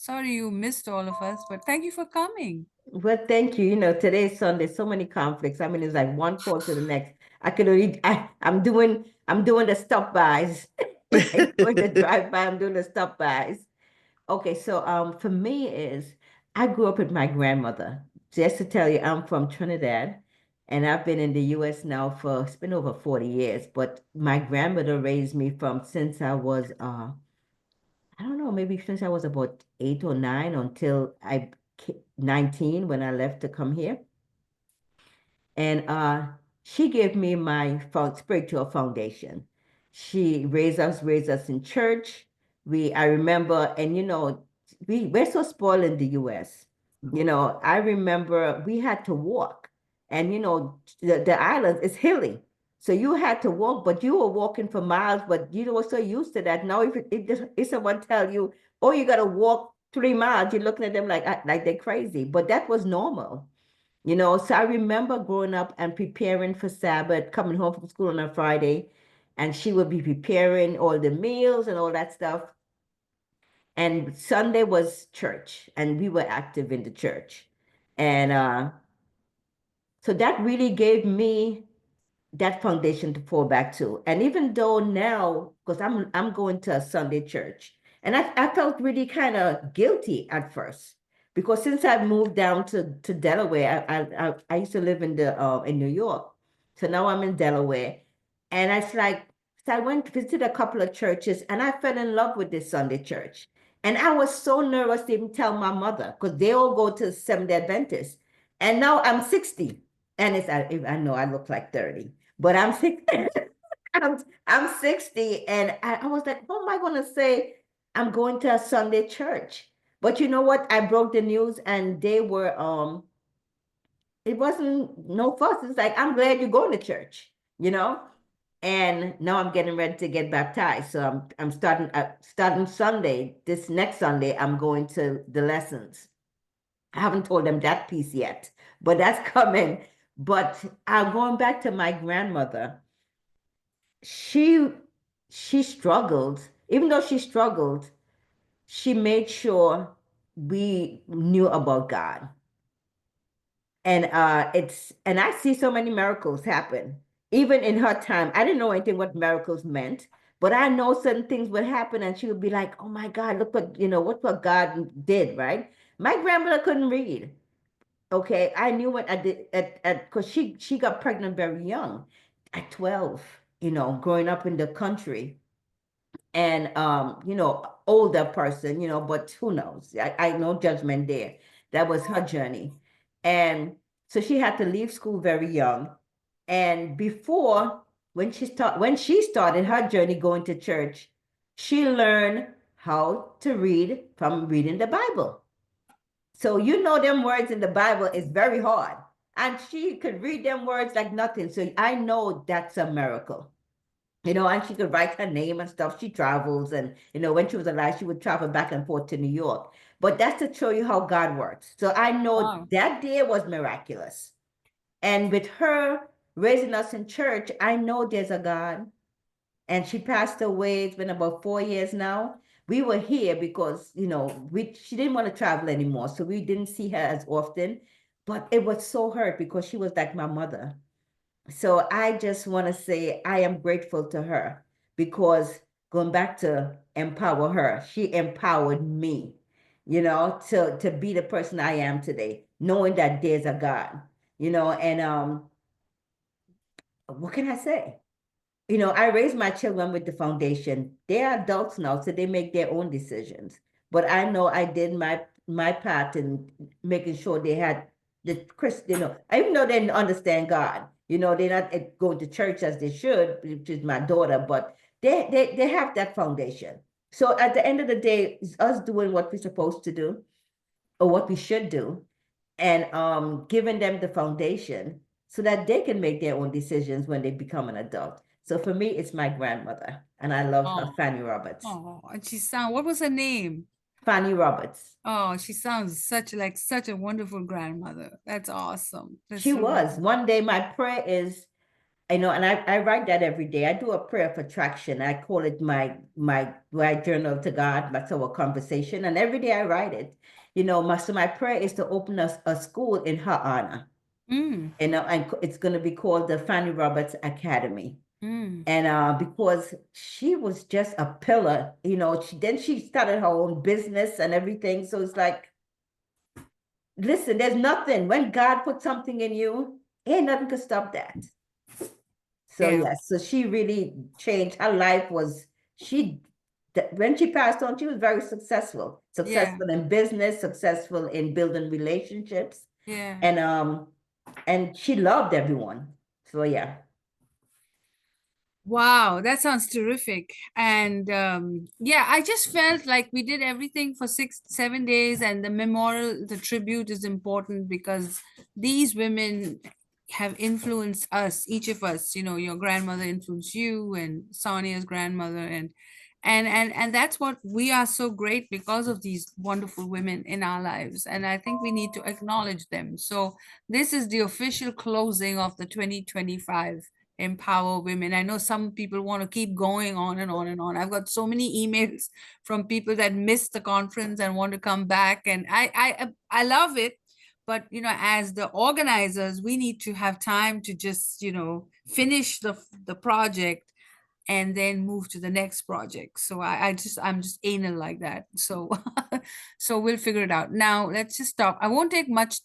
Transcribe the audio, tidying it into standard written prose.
Sorry you missed all of us, but thank you for coming. Well, thank you. You know, today's Sunday, so many conflicts. I mean, it's like one call to the next. I could only, I'm doing the stop bys. Like doing the drive by, I'm doing the stop bys. Okay, so for me is I grew up with my grandmother. Just to tell you, I'm from Trinidad, and I've been in the US now for it's been over 40 years. But my grandmother raised me from since I was I don't know, maybe since I was about 8 or 9 until 19 when I left to come here. And she gave me my spiritual foundation. She raised us in church. I remember, and we're so spoiled in the US. You know, I remember we had to walk, and the island is hilly. So you had to walk, but you were walking for miles, but you were so used to that. Now, if someone tell you, oh, you got to walk 3 miles, you're looking at them like they're crazy. But that was normal. So I remember growing up and preparing for Sabbath, coming home from school on a Friday, and she would be preparing all the meals and all that stuff. And Sunday was church, and we were active in the church. And so that really gave me that foundation to fall back to. And even though now, because I'm going to a Sunday church, and I felt really kind of guilty at first because since I moved down to Delaware, I used to live in New York, so now I'm in Delaware, and it's like so I went to visit a couple of churches, and I fell in love with this Sunday church, and I was so nervous to even tell my mother because they all go to Seventh-day Adventist, and now I'm 60, and I know I look like 30. But I'm 60. I'm 60, and I was like, what am I gonna say? I'm going to a Sunday church. But you know what? I broke the news, and they were it wasn't no fuss. It's like, I'm glad you're going to church, you know? And now I'm getting ready to get baptized. So I'm starting Sunday, this next Sunday, I'm going to the lessons. I haven't told them that piece yet, but that's coming. But going back to my grandmother, she she struggled. Even though she struggled, she made sure we knew about God. And I see so many miracles happen. Even in her time, I didn't know anything what miracles meant, but I know certain things would happen, and she would be like, "Oh my God, look what God did!" Right? My grandmother couldn't read. Okay, I knew what I did at because she got pregnant very young, at 12. Growing up in the country, and older person, but who knows? I no judgment there. That was her journey, and so she had to leave school very young. And before when she started her journey going to church, she learned how to read from reading the Bible. So them words in the Bible is very hard. And she could read them words like nothing. So I know that's a miracle. And she could write her name and stuff. She travels, and when she was alive, she would travel back and forth to New York. But that's to show you how God works. So I know Wow. that day was miraculous. And with her raising us in church, I know there's a God. And she passed away. It's been about 4 years now. We were here because she didn't want to travel anymore, so we didn't see her as often. But it was so hurt because she was like my mother. So I just want to say I am grateful to her because going back to empower her, she empowered me, to be the person I am today, knowing that there's a God, and what can I say? I raised my children with the foundation. They're adults now, so they make their own decisions. But I know I did my part in making sure they had the Christ, even though they didn't understand God, they're not going to church as they should, which is my daughter, but they have that foundation. So at the end of the day, it's us doing what we're supposed to do or what we should do, and giving them the foundation so that they can make their own decisions when they become an adult. So for me, it's my grandmother, and I love her, Oh, Fanny Roberts. oh, and what was her name? Fanny Roberts. Oh, she sounds such a wonderful grandmother. That's awesome. That's She so was. wonderful. One day, my prayer is I know, and I write that every day. I do a prayer for traction. I call it my journal to God, that's our conversation. And every day I write it. So my prayer is to open us a school in her honor. Mm, And it's going to be called the Fanny Roberts Academy. mm. And because she was just a pillar, then she started her own business and everything. So it's like, listen, there's nothing. When God put something in you, ain't nothing can stop that. So Yeah, yes, so she really changed. Her life was she when she passed on, she was very successful. yeah, Successful in business, successful in building relationships, yeah. and she loved everyone. So yeah. Wow, that sounds terrific. And yeah, I just felt like we did everything for 6, 7 days, and the memorial, the tribute is important because these women have influenced us, each of us. Your grandmother influenced you, and Sonia's grandmother, and that's what we are so great because of these wonderful women in our lives. And I think we need to acknowledge them. So this is the official closing of the 2025 Empower Women. I know some people want to keep going on and on and on. I've got so many emails from people that missed the conference and want to come back, and I love it. But as the organizers, we need to have time to just finish the project and then move to the next project. So I'm just anal like that. So so we'll figure it out. Now let's just stop. I won't take much